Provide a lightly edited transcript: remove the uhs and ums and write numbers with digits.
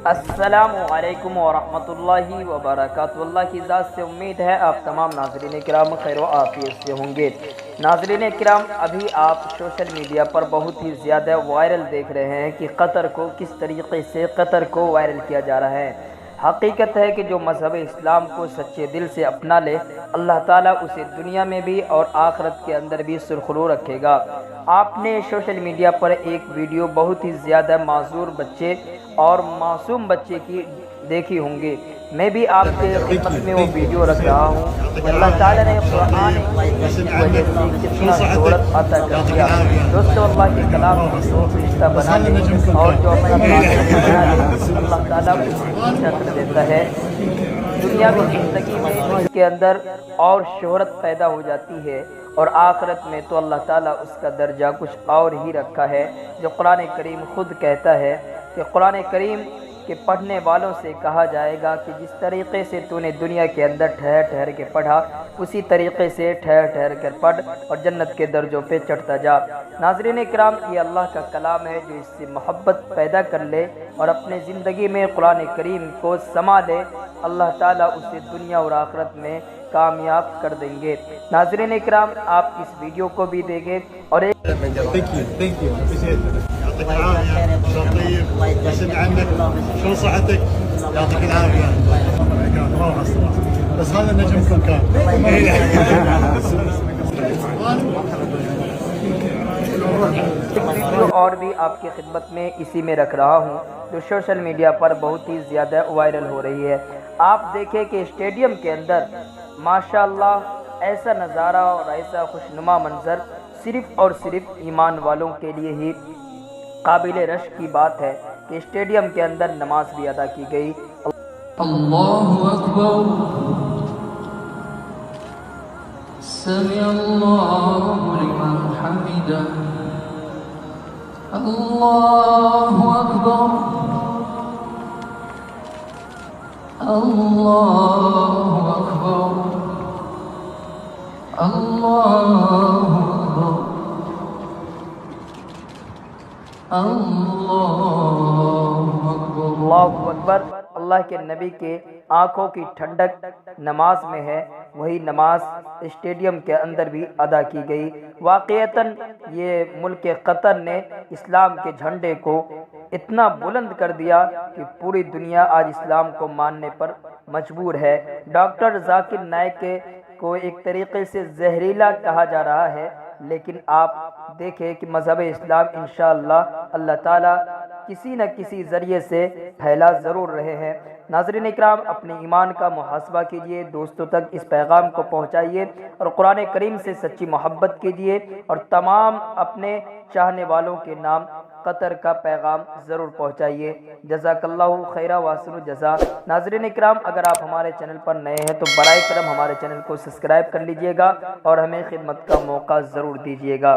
السلام علیکم ورحمۃ اللہ وبرکاتہ۔ اللہ کی ذات سے امید ہے آپ تمام ناظرین کرام خیر و عافیت سے ہوں گے۔ ناظرین کرام، ابھی آپ سوشل میڈیا پر بہت ہی زیادہ وائرل دیکھ رہے ہیں کہ قطر کو کس طریقے سے قطر کو وائرل کیا جا رہا ہے۔ حقیقت ہے کہ جو مذہب اسلام کو سچے دل سے اپنا لے، اللہ تعالیٰ اسے دنیا میں بھی اور آخرت کے اندر بھی سرخرو رکھے گا۔ آپ نے سوشل میڈیا پر ایک ویڈیو بہت ہی زیادہ معذور بچے اور معصوم بچے کی دیکھی ہوں گے۔ میں بھی آپ کے خدمت میں وہ ویڈیو رکھ رہا ہوں کہ اللہ تعالیٰ نے قرآن کی وجہ سے کتنا شہرت عطا کر دیا۔ دوستو، اللہ کے کلام کو رشتہ بنا لے اور جو اپنا بنا لے، اللہ تعالیٰ کو اچھا کر دیتا ہے۔ دنیاوی زندگی میں اس کے اندر اور شہرت پیدا ہو جاتی ہے، اور آخرت میں تو اللہ تعالیٰ اس کا درجہ کچھ اور ہی رکھا ہے، جو قرآن کریم خود کہتا ہے کہ قرآن کریم کے پڑھنے والوں سے کہا جائے گا کہ جس طریقے سے تو نے دنیا کے اندر ٹھہر ٹھہر کے پڑھا، اسی طریقے سے ٹھہر ٹھہر کر پڑھ اور جنت کے درجوں پہ چڑھتا جا۔ ناظرین کرام، یہ اللہ کا کلام ہے، جو اس سے محبت پیدا کر لے اور اپنے زندگی میں قرآن کریم کو سما لے، اللہ تعالیٰ اسے دنیا اور آخرت میں کامیاب کر دیں گے۔ ناظرین اکرام، آپ اس ویڈیو کو بھی دیکھیں اور ایک Thank you. يعطيك العافية. شلون طيب؟ بسمع عنك. شلون صحتك؟ يعطيك العافية. روعة الصراحة. بس هذا نجمكم كان. اور بھی آپ کی خدمت میں اسی میں رکھ رہا ہوں، جو سوشل میڈیا پر بہت ہی زیادہ وائرل ہو رہی ہے۔ آپ دیکھیں کہ اسٹیڈیم کے اندر ماشاءاللہ ایسا نظارہ اور ایسا خوشنما منظر صرف اور صرف ایمان والوں کے لیے ہی قابل رشک کی بات ہے کہ اسٹیڈیم کے اندر نماز بھی ادا کی گئی۔ اللہ اکبر، سمع اللہ لمن حمدہ، اللہ اکبر، اللہ اکبر، اللہ اکبر، اللہ اکبر۔ اللہ اکبر۔ اللہ کے نبی کے آنکھوں کی ٹھنڈک نماز میں ہے، وہی نماز اسٹیڈیم کے اندر بھی ادا کی گئی۔ واقعتاً یہ ملک قطر نے اسلام کے جھنڈے کو اتنا بلند کر دیا کہ پوری دنیا آج اسلام کو ماننے پر مجبور ہے۔ ڈاکٹر ذاکر نائک کو ایک طریقے سے زہریلا کہا جا رہا ہے، لیکن آپ دیکھیں کہ مذہب اسلام انشاءاللہ اللہ تعالیٰ کسی نہ کسی ذریعے سے پھیلا ضرور رہے ہیں۔ ناظرین اکرام، اپنے ایمان کا محاسبہ کیجئے، دوستوں تک اس پیغام کو پہنچائیے اور قرآن کریم سے سچی محبت کیجئے، اور تمام اپنے چاہنے والوں کے نام قطر کا پیغام ضرور پہنچائیے۔ جزاک اللہ خیرہ واسر الجزا۔ ناظرین اکرام، اگر آپ ہمارے چینل پر نئے ہیں تو برائے کرم ہمارے چینل کو سبسکرائب کر لیجئے گا اور ہمیں خدمت کا موقع ضرور دیجئے گا۔